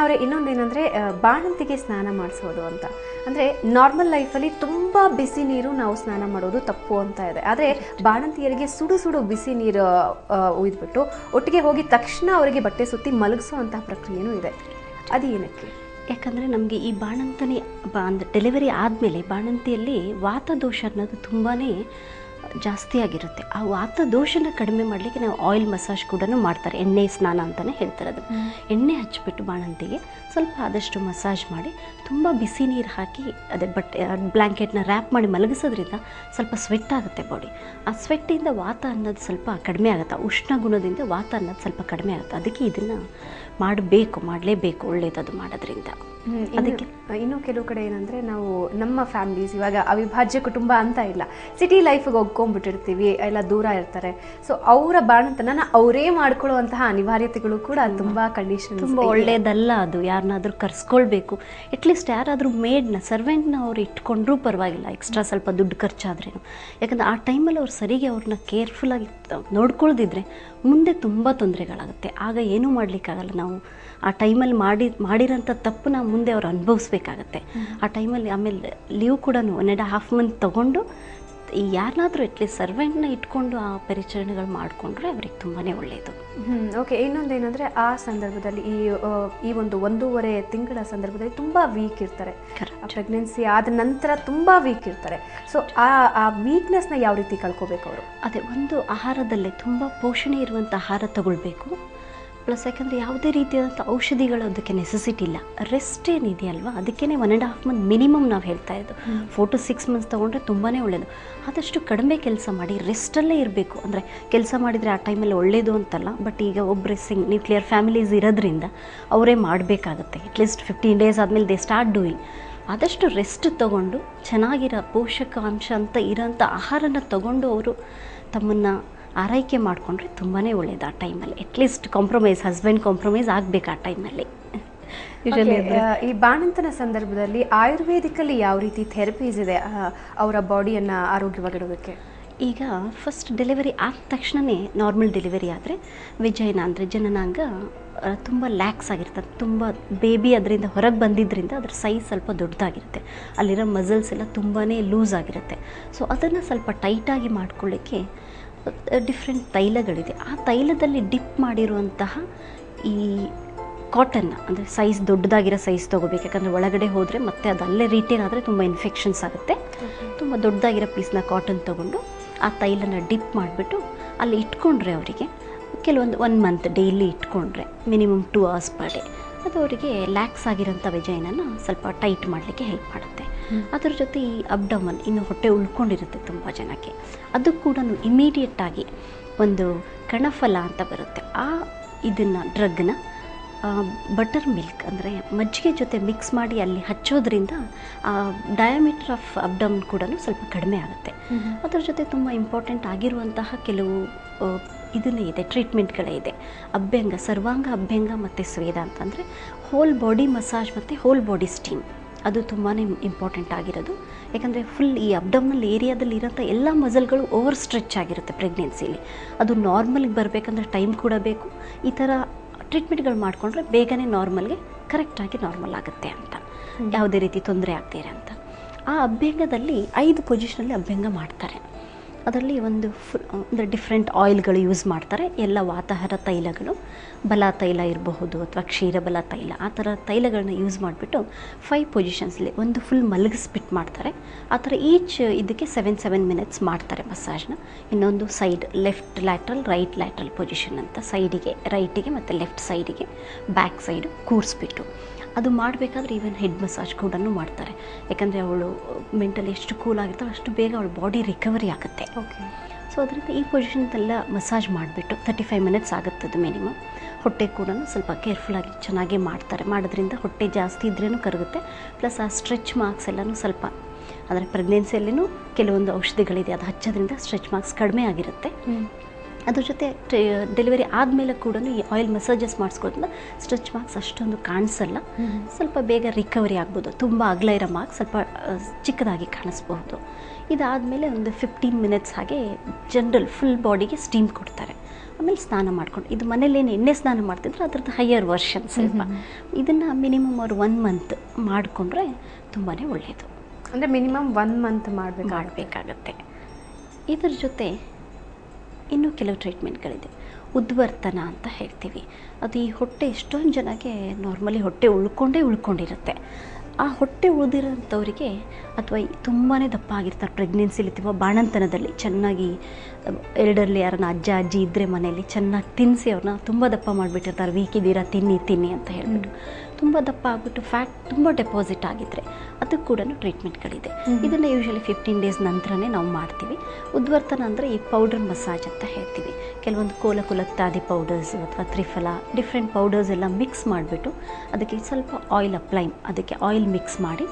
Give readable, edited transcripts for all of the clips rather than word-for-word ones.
ಅವರೇ ಇನ್ನೊಂದೇನೆಂದರೆ ಬಾಣಂತಿಗೆ ಸ್ನಾನ ಮಾಡಿಸೋದು ಅಂತ. ಅಂದರೆ ನಾರ್ಮಲ್ ಲೈಫಲ್ಲಿ ತುಂಬ ಬಿಸಿ ನೀರು ನಾವು ಸ್ನಾನ ಮಾಡೋದು ತಪ್ಪು ಅಂತ ಇದೆ. ಆದರೆ ಬಾಣಂತಿಯರಿಗೆ ಸುಡು ಸುಡು ಬಿಸಿ ನೀರು ಒಯ್ದುಬಿಟ್ಟು ಒಟ್ಟಿಗೆ ಹೋಗಿ ತಕ್ಷಣ ಅವರಿಗೆ ಬಟ್ಟೆ ಸುತ್ತಿ ಮಲಗಿಸೋ ಪ್ರಕ್ರಿಯೆನೂ ಇದೆ. ಅದು ಏನಕ್ಕೆ? ಯಾಕಂದರೆ ನಮಗೆ ಈ ಬಾಣಂತನೆ ಅಂದರೆ ಡೆಲಿವರಿ ಆದಮೇಲೆ ಬಾಣಂತಿಯಲ್ಲಿ ವಾತದೋಷ ಅನ್ನೋದು ತುಂಬಾ ಜಾಸ್ತಿ ಆಗಿರುತ್ತೆ. ಆ ವಾತದೋಷನ ಕಡಿಮೆ ಮಾಡಲಿಕ್ಕೆ ನಾವು ಆಯಿಲ್ ಮಸಾಜ್ ಕೂಡ ಮಾಡ್ತಾರೆ. ಎಣ್ಣೆ ಸ್ನಾನ ಅಂತಲೇ ಹೇಳ್ತಾರೆ. ಅದನ್ನು ಎಣ್ಣೆ ಹಚ್ಚಿಬಿಟ್ಟು ಬಾಣಂತಿಗೆ ಸ್ವಲ್ಪ ಆದಷ್ಟು ಮಸಾಜ್ ಮಾಡಿ ತುಂಬ ಬಿಸಿ ನೀರು ಹಾಕಿ ಅದೇ ಬ್ಲ್ಯಾಂಕೆಟ್ನ ರ್ಯಾಪ್ ಮಾಡಿ ಮಲಗಿಸೋದ್ರಿಂದ ಸ್ವಲ್ಪ ಸ್ವೆಟ್ ಆಗುತ್ತೆ ಬಾಡಿ. ಆ ಸ್ವೆಟ್ಟಿಂದ ವಾತ ಅನ್ನೋದು ಸ್ವಲ್ಪ ಕಡಿಮೆ ಆಗುತ್ತೆ. ಉಷ್ಣ ಗುಣದಿಂದ ವಾತ ಅನ್ನೋದು ಸ್ವಲ್ಪ ಕಡಿಮೆ ಆಗುತ್ತೆ. ಅದಕ್ಕೆ ಇದನ್ನು ಮಾಡಲೇಬೇಕು, ಒಳ್ಳೆಯದು ಮಾಡೋದ್ರಿಂದ. ಅದಕ್ಕೆ ಇನ್ನೂ ಕೆಲವು ಕಡೆ ಏನಂದರೆ ನಾವು ನಮ್ಮ ಫ್ಯಾಮಿಲೀಸ್ ಇವಾಗ ಅವಿಭಾಜ್ಯ ಕುಟುಂಬ ಅಂತ ಇಲ್ಲ, ಸಿಟಿ ಲೈಫಿಗೆ ಹೋಗ್ಕೊಂಡ್ಬಿಟ್ಟಿರ್ತೀವಿ, ಎಲ್ಲ ದೂರ ಇರ್ತಾರೆ. ಸೊ ಅವರ ಬಾಣಂತನ ಅವರೇ ಮಾಡ್ಕೊಳ್ಳುವಂತಹ ಅನಿವಾರ್ಯತೆಗಳು ಕೂಡ ತುಂಬ ಕಂಡೀಷನ್ ತುಂಬ ಒಳ್ಳೆಯದಲ್ಲ. ಅದು ಯಾರನ್ನಾದ್ರೂ ಕರ್ಸ್ಕೊಳ್ಬೇಕು. ಅಟ್ಲೀಸ್ಟ್ ಯಾರಾದರೂ ಮೇಡ್ನ ಸರ್ವೆಂಟ್ನ ಅವ್ರು ಇಟ್ಕೊಂಡ್ರೂ ಪರವಾಗಿಲ್ಲ, ಎಕ್ಸ್ಟ್ರಾ ಸ್ವಲ್ಪ ದುಡ್ಡು ಖರ್ಚಾದ್ರೇನು. ಯಾಕಂದರೆ ಆ ಟೈಮಲ್ಲಿ ಅವ್ರು ಸರಿಗೆ ಅವ್ರನ್ನ ಕೇರ್ಫುಲ್ಲಾಗಿ ನೋಡ್ಕೊಳ್ದಿದ್ರೆ ಮುಂದೆ ತುಂಬ ತೊಂದರೆಗಳಾಗುತ್ತೆ. ಆಗ ಏನೂ ಮಾಡಲಿಕ್ಕಾಗಲ್ಲ. ನಾವು ಆ ಟೈಮಲ್ಲಿ ಮಾಡಿರೋಂಥ ತಪ್ಪು ನಾವು ಮುಂದೆ ಅವ್ರು ಅನುಭವಿಸ್ಬೇಕಾಗತ್ತೆ. ಆ ಟೈಮಲ್ಲಿ ಆಮೇಲೆ ಲೀವ್ ಕೂಡ 1.5 ಮಂತ್ ತೊಗೊಂಡು ಯಾರನ್ನಾದರೂ ಅಟ್ಲೀಸ್ಟ್ ಸರ್ವೆಂಟ್ನ ಇಟ್ಕೊಂಡು ಆ ಪರಿಚರಣೆಗಳು ಮಾಡಿಕೊಂಡ್ರೆ ಅವ್ರಿಗೆ ತುಂಬಾ ಒಳ್ಳೆಯದು. ಓಕೆ. ಇನ್ನೊಂದೇನೆಂದರೆ ಆ ಸಂದರ್ಭದಲ್ಲಿ ಈ ಒಂದು 1.5 ತಿಂಗಳ ಸಂದರ್ಭದಲ್ಲಿ ತುಂಬ ವೀಕ್ ಇರ್ತಾರೆ. ಪ್ರೆಗ್ನೆನ್ಸಿ ಆದ ನಂತರ ತುಂಬ ವೀಕ್ ಇರ್ತಾರೆ. ಸೊ ಆ ವೀಕ್ನೆಸ್ನ ಯಾವ ರೀತಿ ಕಳ್ಕೋಬೇಕು ಅವರು? ಅದೇ ಒಂದು ಆಹಾರದಲ್ಲೇ ತುಂಬ ಪೋಷಣೆ ಇರುವಂಥ ಆಹಾರ ತಗೊಳ್ಬೇಕು. ಪ್ಲಸ್ ಯಾಕಂದರೆ ಯಾವುದೇ ರೀತಿಯಾದಂಥ ಔಷಧಿಗಳು ಅದಕ್ಕೆ ನೆಸೆಸಿಟಿ ಇಲ್ಲ. ರೆಸ್ಟ್ ಏನಿದೆಯಲ್ವ ಅದಕ್ಕೇ 1.5 ಮಂತ್ ಮಿನಿಮಮ್ ನಾವು ಹೇಳ್ತಾ ಇದ್ದು. 4 to 6 ಮಂತ್ಸ್ ತೊಗೊಂಡ್ರೆ ತುಂಬಾ ಒಳ್ಳೆಯದು. ಆದಷ್ಟು ಕಡಿಮೆ ಕೆಲಸ ಮಾಡಿ ರೆಸ್ಟಲ್ಲೇ ಇರಬೇಕು. ಅಂದರೆ ಕೆಲಸ ಮಾಡಿದರೆ ಆ ಟೈಮಲ್ಲಿ ಒಳ್ಳೆಯದು ಅಂತಲ್ಲ, ಬಟ್ ಈಗ ಒಬ್ಬರೇ ನ್ಯೂಕ್ಲಿಯರ್ ಫ್ಯಾಮಿಲೀಸ್ ಇರೋದ್ರಿಂದ ಅವರೇ ಮಾಡಬೇಕಾಗತ್ತೆ. ಅಟ್ಲೀಸ್ಟ್ 15 days ಆದಮೇಲೆ ದೇ ಸ್ಟಾರ್ಟ್ ಡೂಯಿಂಗ್. ಆದಷ್ಟು ರೆಸ್ಟ್ ತೊಗೊಂಡು ಚೆನ್ನಾಗಿರೋ ಪೋಷಕಾಂಶ ಅಂತ ಇರೋಂಥ ಆಹಾರನ ತೊಗೊಂಡು ಅವರು ತಮ್ಮನ್ನು ಆರೈಕೆ ಮಾಡಿಕೊಂಡ್ರೆ ತುಂಬಾ ಒಳ್ಳೆಯದು. ಆ ಟೈಮಲ್ಲಿ ಅಟ್ಲೀಸ್ಟ್ ಹಸ್ಬೆಂಡ್ ಕಾಂಪ್ರಮೈಸ್ ಆಗಬೇಕು ಆ ಟೈಮಲ್ಲಿ. ಈ ಬಾಣಂತನ ಸಂದರ್ಭದಲ್ಲಿ ಆಯುರ್ವೇದಿಕಲ್ಲಿ ಯಾವ ರೀತಿ ಥೆರಪೀಸ್ ಇದೆ ಅವರ ಬಾಡಿಯನ್ನು ಆರೋಗ್ಯವಾಗಿಡೋದಕ್ಕೆ? ಈಗ ಫಸ್ಟ್ ಡೆಲಿವರಿ ಆದ ತಕ್ಷಣವೇ ನಾರ್ಮಲ್ ಡೆಲಿವರಿ ಆದರೆ ವಿಜಯನ ಅಂದರೆ ಜನನಾಂಗ ತುಂಬ ಲ್ಯಾಕ್ಸ್ ಆಗಿರ್ತದೆ. ತುಂಬ ಬೇಬಿ ಅದರಿಂದ ಹೊರಗೆ ಬಂದಿದ್ದರಿಂದ ಅದ್ರ ಸೈಜ್ ಸ್ವಲ್ಪ ದೊಡ್ಡದಾಗಿರುತ್ತೆ. ಅಲ್ಲಿರೋ ಮಸಲ್ಸ್ ಎಲ್ಲ ತುಂಬಾ ಲೂಸ್ ಆಗಿರುತ್ತೆ. ಸೊ ಅದನ್ನು ಸ್ವಲ್ಪ ಟೈಟಾಗಿ ಮಾಡ್ಕೊಳ್ಳಿಕ್ಕೆ ಡಿಫ್ರೆಂಟ್ ತೈಲಗಳಿದೆ. ಆ ತೈಲದಲ್ಲಿ ಡಿಪ್ ಮಾಡಿರುವಂತಹ ಈ ಕಾಟನ್ನ ಅಂದರೆ ಸೈಜ್ ದೊಡ್ಡದಾಗಿರೋ ಸೈಜ್ ತೊಗೋಬೇಕು. ಯಾಕಂದರೆ ಒಳಗಡೆ ಹೋದರೆ ಮತ್ತೆ ಅದು ಅಲ್ಲೇ ರಿಟೇನ್ ಆದರೆ ತುಂಬ ಇನ್ಫೆಕ್ಷನ್ಸ್ ಆಗುತ್ತೆ. ತುಂಬ ದೊಡ್ಡದಾಗಿರೋ ಪೀಸ್ನ ಕಾಟನ್ ತೊಗೊಂಡು ಆ ತೈಲನ ಡಿಪ್ ಮಾಡಿಬಿಟ್ಟು ಅಲ್ಲಿ ಇಟ್ಕೊಂಡ್ರೆ ಅವರಿಗೆ ಕೆಲವೊಂದು 1 ಮಂತ್ ಡೈಲಿ ಇಟ್ಕೊಂಡ್ರೆ ಮಿನಿಮಮ್ 2 hours per day ಅದು ಅವರಿಗೆ ಲ್ಯಾಕ್ಸ್ ಆಗಿರೋಂಥ ವೆಜೈನನ್ನು ಸ್ವಲ್ಪ ಟೈಟ್ ಮಾಡಲಿಕ್ಕೆ ಹೆಲ್ಪ್ ಮಾಡುತ್ತೆ. ಅದರ ಜೊತೆ ಈ ಅಬ್ಡಮನ್ ಇನ್ನು ಹೊಟ್ಟೆ ಉಳ್ಕೊಂಡಿರುತ್ತೆ ತುಂಬ ಜನಕ್ಕೆ, ಅದು ಕೂಡ ಇಮಿಡಿಯೇಟಾಗಿ ಒಂದು ಕಣಫಲ ಅಂತ ಬರುತ್ತೆ. ಇದನ್ನು ಡ್ರಗ್ನ ಬಟರ್ ಮಿಲ್ಕ್ ಅಂದರೆ ಮಜ್ಜಿಗೆ ಜೊತೆ ಮಿಕ್ಸ್ ಮಾಡಿ ಅಲ್ಲಿ ಹಚ್ಚೋದ್ರಿಂದ ಡಯಾಮೀಟರ್ ಆಫ್ ಅಬ್ಡಮನ್ ಕೂಡ ಸ್ವಲ್ಪ ಕಡಿಮೆ ಆಗುತ್ತೆ. ಅದರ ಜೊತೆ ತುಂಬ ಇಂಪಾರ್ಟೆಂಟ್ ಆಗಿರುವಂತಹ ಕೆಲವು ಇದನ್ನೇ ಇದೆ, ಟ್ರೀಟ್ಮೆಂಟ್ಗಳೇ ಇದೆ. ಅಭ್ಯಂಗ, ಸರ್ವಾಂಗ ಅಭ್ಯಂಗ ಮತ್ತು ಸ್ವೇದ ಅಂತಂದರೆ ಹೋಲ್ ಬಾಡಿ ಮಸಾಜ್ ಮತ್ತು ಹೋಲ್ ಬಾಡಿ ಸ್ಟೀಮ್. ಅದು ತುಂಬಾ ಇಂಪಾರ್ಟೆಂಟ್ ಆಗಿರೋದು. ಯಾಕಂದರೆ ಫುಲ್ ಈ ಅಬ್ಡಮ್ನಲ್ ಏರಿಯಾದಲ್ಲಿ ಇರೋಂಥ ಎಲ್ಲ ಮಸಲ್ಗಳು ಓವರ್ ಸ್ಟ್ರೆಚ್ ಆಗಿರುತ್ತೆ ಪ್ರೆಗ್ನೆನ್ಸಿಲಿ. ಅದು ನಾರ್ಮಲ್ಗೆ ಬರಬೇಕಂದ್ರೆ ಟೈಮ್ ಕೂಡ ಬೇಕು. ಈ ಥರ ಟ್ರೀಟ್ಮೆಂಟ್ಗಳು ಮಾಡಿಕೊಂಡ್ರೆ ಬೇಗನೆ ಕರೆಕ್ಟಾಗಿ ನಾರ್ಮಲ್ ಆಗುತ್ತೆ ಅಂತ, ಯಾವುದೇ ರೀತಿ ತೊಂದರೆ ಆಗ್ತೀರ ಅಂತ. ಆ ಅಭ್ಯಂಗದಲ್ಲಿ 5 ಪೊಸಿಷನಲ್ಲಿ ಅಭ್ಯಂಗ ಮಾಡ್ತಾರೆ. ಅದರಲ್ಲಿ ಒಂದು ಅಂದರೆ ಡಿಫ್ರೆಂಟ್ ಆಯಿಲ್ಗಳು ಯೂಸ್ ಮಾಡ್ತಾರೆ. ಎಲ್ಲ ವಾತಾಹಾರ ತೈಲಗಳು, ಬಲ ತೈಲ ಇರಬಹುದು ಅಥವಾ ಕ್ಷೀರಬಲ ತೈಲ, ಆ ಥರ ತೈಲಗಳನ್ನ ಯೂಸ್ ಮಾಡಿಬಿಟ್ಟು 5 ಪೊಸಿಷನ್ಸ್ಲಿ ಒಂದು ಫುಲ್ ಮಲಗಿಸ್ಬಿಟ್ಟು ಮಾಡ್ತಾರೆ. ಆ ಥರ ಈಚ್ ಇದಕ್ಕೆ 7 minutes ಮಾಡ್ತಾರೆ ಮಸಾಜ್ನ. ಇನ್ನೊಂದು side left lateral, right lateral position ಅಂತ ಸೈಡಿಗೆ, ರೈಟಿಗೆ ಮತ್ತು ಲೆಫ್ಟ್ ಸೈಡಿಗೆ, ಬ್ಯಾಕ್ ಸೈಡು ಕೂರಿಸ್ಬಿಟ್ಟು ಅದು ಮಾಡಬೇಕಾದ್ರೆ ಈವನ್ ಹೆಡ್ ಮಸಾಜ್ ಕೂಡ ಮಾಡ್ತಾರೆ. ಯಾಕಂದರೆ ಅವಳು ಮೆಂಟಲಿ ಎಷ್ಟು ಕೂಲ್ ಆಗಿರ್ತಾಳೆ ಅಷ್ಟು ಬೇಗ ಅವಳ ಬಾಡಿ ರಿಕವರಿ ಆಗುತ್ತೆ. ಓಕೆ. ಸೊ ಅದರಿಂದ ಈ ಪೊಸಿಷನ್ನೆಲ್ಲ ಮಸಾಜ್ ಮಾಡಿಬಿಟ್ಟು 35 minutes ಆಗುತ್ತದು ಮಿನಿಮಮ್. ಹೊಟ್ಟೆ ಕೂಡ ಸ್ವಲ್ಪ ಕೇರ್ಫುಲ್ಲಾಗಿ ಚೆನ್ನಾಗೇ ಮಾಡ್ತಾರೆ. ಮಾಡೋದ್ರಿಂದ ಹೊಟ್ಟೆ ಜಾಸ್ತಿ ಇದ್ರೂ ಕರಗುತ್ತೆ. ಪ್ಲಸ್ ಆ ಸ್ಟ್ರೆಚ್ ಮಾರ್ಕ್ಸ್ ಎಲ್ಲನೂ ಸ್ವಲ್ಪ ಅಂದರೆ ಪ್ರೆಗ್ನೆನ್ಸಿಯಲ್ಲಿನೂ ಕೆಲವೊಂದು ಔಷಧಿಗಳಿದೆ, ಅದು ಹಚ್ಚೋದ್ರಿಂದ ಸ್ಟ್ರೆಚ್ ಮಾರ್ಕ್ಸ್ ಕಡಿಮೆ ಆಗಿರುತ್ತೆ. ಅದ್ರ ಜೊತೆ ಡೆಲಿವರಿ ಆದಮೇಲೆ ಕೂಡ ಈ ಆಯಿಲ್ ಮಸಾಜಸ್ ಮಾಡಿಸ್ಕೊಳ್ಳೋದ್ರಿಂದ ಸ್ಟ್ರೆಚ್ ಮಾರ್ಕ್ಸ್ ಅಷ್ಟೊಂದು ಕಾಣಿಸಲ್ಲ, ಸ್ವಲ್ಪ ಬೇಗ ರಿಕವರಿ ಆಗ್ಬೋದು. ತುಂಬ ಅಗಲ ಇರೋ ಮಾರ್ಕ್ಸ್ ಸ್ವಲ್ಪ ಚಿಕ್ಕದಾಗಿ ಕಾಣಿಸ್ಬಹುದು. ಇದಾದಮೇಲೆ ಒಂದು 15 minutes ಹಾಗೆ ಜನರಲ್ ಫುಲ್ ಬಾಡಿಗೆ ಸ್ಟೀಮ್ ಕೊಡ್ತಾರೆ. ಆಮೇಲೆ ಸ್ನಾನ ಮಾಡ್ಕೊಂಡು, ಇದು ಮನೇಲಿ ಏನು ಎಣ್ಣೆ ಸ್ನಾನ ಮಾಡ್ತಿದ್ರೆ ಅದ್ರದ್ದು ಹೈಯರ್ ವರ್ಷನ್ ಸ್ವಲ್ಪ. ಇದನ್ನು ಮಿನಿಮಮ್ ಅವ್ರು 1 ಮಂತ್ ಮಾಡಿಕೊಂಡ್ರೆ ತುಂಬಾ ಒಳ್ಳೆಯದು. ಅಂದರೆ ಮಿನಿಮಮ್ 1 ಮಂತ್ ಮಾಡಬೇಕಾಗತ್ತೆ. ಇದ್ರ ಜೊತೆ ಇನ್ನೂ ಕೆಲವು ಟ್ರೀಟ್ಮೆಂಟ್ಗಳಿದೆ. ಉದ್ವರ್ತನ ಅಂತ ಹೇಳ್ತೀವಿ. ಅದು ಈ ಹೊಟ್ಟೆ ಎಷ್ಟೊಂದು ಜನಕ್ಕೆ ನಾರ್ಮಲಿ ಹೊಟ್ಟೆ ಉಳ್ಕೊಂಡಿರುತ್ತೆ. ಆ ಹೊಟ್ಟೆ ಉಳಿದಿರೋಂಥವ್ರಿಗೆ ಅಥವಾ ತುಂಬಾ ದಪ್ಪ ಆಗಿರ್ತಾರೆ ಪ್ರೆಗ್ನೆನ್ಸಿಲಿ ಅಥವಾ ಬಾಣಂತನದಲ್ಲಿ ಚೆನ್ನಾಗಿ ಎರಡರಲ್ಲಿ ಯಾರನ್ನ ಅಜ್ಜ ಅಜ್ಜಿ ಇದ್ದರೆ ಮನೆಯಲ್ಲಿ ಚೆನ್ನಾಗಿ ತಿನ್ನಿಸಿ ಅವ್ರನ್ನ ತುಂಬ ದಪ್ಪ ಮಾಡಿಬಿಟ್ಟಿರ್ತಾರೆ. ವೀಕ್ ಇದ್ದೀರಾ ತಿನ್ನಿ ಅಂತ ಹೇಳ್ಬಿಟ್ಟು ತುಂಬ ದಪ್ಪ ಆಗಿಬಿಟ್ಟು ಫ್ಯಾಟ್ ತುಂಬ ಡೆಪಾಸಿಟ್ ಆಗಿದ್ದರೆ ಅದಕ್ಕೆ ಕೂಡ ಟ್ರೀಟ್ಮೆಂಟ್ಗಳಿದೆ. ಇದನ್ನು ಯೂಶ್ವಲಿ 15 ಡೇಸ್ ನಂತರನೇ ನಾವು ಮಾಡ್ತೀವಿ. ಉದ್ವರ್ತನ ಅಂದರೆ ಈ ಪೌಡರ್ ಮಸಾಜ್ ಅಂತ ಹೇಳ್ತೀವಿ. ಕೆಲವೊಂದು ಕೋಲಕುಲಕ್ತಾದಿ ಪೌಡರ್ಸು ಅಥವಾ ತ್ರಿಫಲ ಡಿಫ್ರೆಂಟ್ ಪೌಡರ್ಸ್ ಎಲ್ಲ ಮಿಕ್ಸ್ ಮಾಡಿಬಿಟ್ಟು ಅದಕ್ಕೆ ಸ್ವಲ್ಪ ಆಯಿಲ್ ಅದಕ್ಕೆ ಆಯಿಲ್ ಮಿಕ್ಸ್ ಮಾಡಿ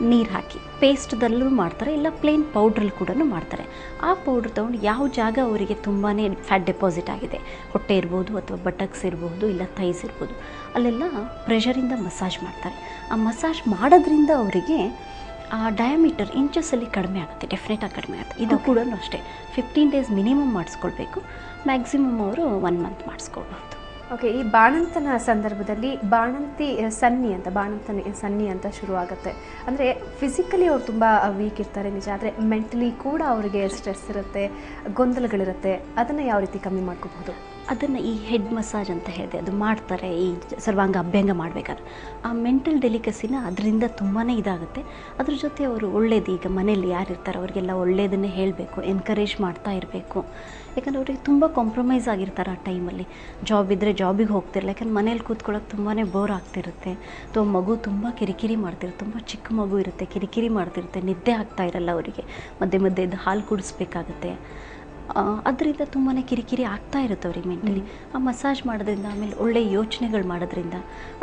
ನೀರು ಹಾಕಿ ಪೇಸ್ಟ್ದಲ್ಲೂ ಮಾಡ್ತಾರೆ, ಇಲ್ಲ ಪ್ಲೇನ್ ಪೌಡ್ರಲ್ಲಿ ಕೂಡ ಮಾಡ್ತಾರೆ. ಆ ಪೌಡ್ರ್ ತೊಗೊಂಡು ಯಾವ ಜಾಗ ಅವರಿಗೆ ತುಂಬಾ ಫ್ಯಾಟ್ ಡೆಪಾಸಿಟ್ ಆಗಿದೆ, ಹೊಟ್ಟೆ ಇರ್ಬೋದು ಅಥವಾ ಬಟಕ್ಸ್ ಇರ್ಬೋದು ಇಲ್ಲ ಥೈಸ್ ಇರ್ಬೋದು, ಅಲ್ಲೆಲ್ಲ ಪ್ರೆಷರಿಂದ ಮಸಾಜ್ ಮಾಡ್ತಾರೆ. ಆ ಮಸಾಜ್ ಮಾಡೋದ್ರಿಂದ ಅವರಿಗೆ ಆ ಡಯಾಮೀಟರ್ ಇಂಚಸ್ಸಲ್ಲಿ ಕಡಿಮೆ ಆಗುತ್ತೆ, ಡೆಫಿನೆಟಾಗಿ ಕಡಿಮೆ ಆಗುತ್ತೆ. ಇದು ಕೂಡ ಅಷ್ಟೇ 15 ಡೇಸ್ ಮಿನಿಮಮ್ ಮಾಡಿಸ್ಕೊಳ್ಬೇಕು. ಮ್ಯಾಕ್ಸಿಮಮ್ ಅವರು 1 ಮಂತ್ ಮಾಡಿಸ್ಕೊಳ್ಬೋದು. ಓಕೆ, ಈ ಬಾಣಂತನ ಸಂದರ್ಭದಲ್ಲಿ ಬಾಣಂತನ ಸನ್ನಿ ಅಂತ ಶುರು ಆಗುತ್ತೆ. ಅಂದರೆ ಫಿಸಿಕಲಿ ಅವ್ರು ತುಂಬ ವೀಕ್ ಇರ್ತಾರೆ ನಿಜ, ಆದರೆ ಮೆಂಟಲಿ ಕೂಡ ಅವರಿಗೆ ಸ್ಟ್ರೆಸ್ ಇರುತ್ತೆ, ಗೊಂದಲಗಳಿರುತ್ತೆ. ಅದನ್ನು ಯಾವ ರೀತಿ ಕಮ್ಮಿ ಮಾಡ್ಕೋಬಹುದು? ಅದನ್ನು ಈ ಹೆಡ್ ಮಸಾಜ್ ಅಂತ ಹೇಳಿದೆ, ಅದು ಮಾಡ್ತಾರೆ ಈ ಸರ್ವಾಂಗ ಅಭ್ಯಂಗ ಮಾಡಬೇಕಾದ್ರೆ. ಆ ಮೆಂಟಲ್ ಡೆಲಿಕಸಿನ ಅದರಿಂದ ತುಂಬಾ ಇದಾಗುತ್ತೆ. ಅದ್ರ ಜೊತೆ ಅವರು ಒಳ್ಳೇದು, ಈಗ ಮನೇಲಿ ಯಾರಿರ್ತಾರೆ ಅವರಿಗೆಲ್ಲ ಒಳ್ಳೆಯದನ್ನೇ ಹೇಳಬೇಕು, ಎನ್ಕರೇಜ್ ಮಾಡ್ತಾ ಇರಬೇಕು. ಯಾಕಂದರೆ ಅವ್ರಿಗೆ ತುಂಬ ಕಾಂಪ್ರಮೈಸ್ ಆಗಿರ್ತಾರೆ ಆ ಟೈಮಲ್ಲಿ. ಜಾಬ್ ಇದ್ದರೆ ಜಾಬಿಗೆ ಹೋಗ್ತಿರಲ್ಲ, ಯಾಕಂದ್ರೆ ಮನೇಲಿ ಕೂತ್ಕೊಳ್ಳೋಕೆ ತುಂಬಾ ಬೋರ್ ಆಗ್ತಿರುತ್ತೆ. ಅಥವಾ ಮಗು ತುಂಬ ಕಿರಿಕಿರಿ ಮಾಡ್ತಿರುತ್ತೆ, ತುಂಬ ಚಿಕ್ಕ ಮಗು ಇರುತ್ತೆ, ಕಿರಿಕಿರಿ ಮಾಡ್ತಿರುತ್ತೆ, ನಿದ್ದೆ ಆಗ್ತಾ ಇರಲ್ಲ ಅವರಿಗೆ, ಮಧ್ಯೆ ಮಧ್ಯೆ ಎದ್ದು ಹಾಲು ಕುಡಿಸ್ಬೇಕಾಗತ್ತೆ. ಅದರಿಂದ ತುಂಬಾ ಕಿರಿಕಿರಿ ಆಗ್ತಾ ಇರುತ್ತೆ ಅವ್ರಿಗೆ ಮೆಂಟಲಿ. ಆ ಮಸಾಜ್ ಮಾಡೋದ್ರಿಂದ, ಆಮೇಲೆ ಒಳ್ಳೆಯ ಯೋಚನೆಗಳು ಮಾಡೋದ್ರಿಂದ,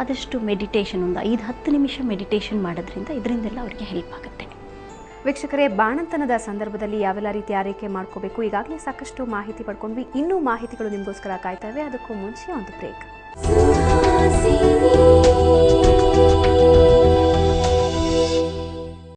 ಆದಷ್ಟು ಮೆಡಿಟೇಷನ್ ಒಂದು 5-10 ನಿಮಿಷ ಮೆಡಿಟೇಷನ್ ಮಾಡೋದ್ರಿಂದ ಇದರಿಂದೆಲ್ಲ ಅವರಿಗೆ ಹೆಲ್ಪ್ ಆಗುತ್ತೆ. ವೀಕ್ಷಕರೇ, ಬಾಣಂತನದ ಸಂದರ್ಭದಲ್ಲಿ ಯಾವೆಲ್ಲ ರೀತಿ ಆರೈಕೆ ಮಾಡ್ಕೋಬೇಕು, ಈಗಾಗಲೇ ಸಾಕಷ್ಟು ಮಾಹಿತಿ ಪಡ್ಕೊಂಡ್ವಿ. ಇನ್ನೂ ಮಾಹಿತಿಗಳು ನಿಮಗೋಸ್ಕರ ಕಾಯ್ತಾ ಇವೆ. ಅದಕ್ಕೂ ಮುಂಚೆ ಒಂದು ಬ್ರೇಕ್.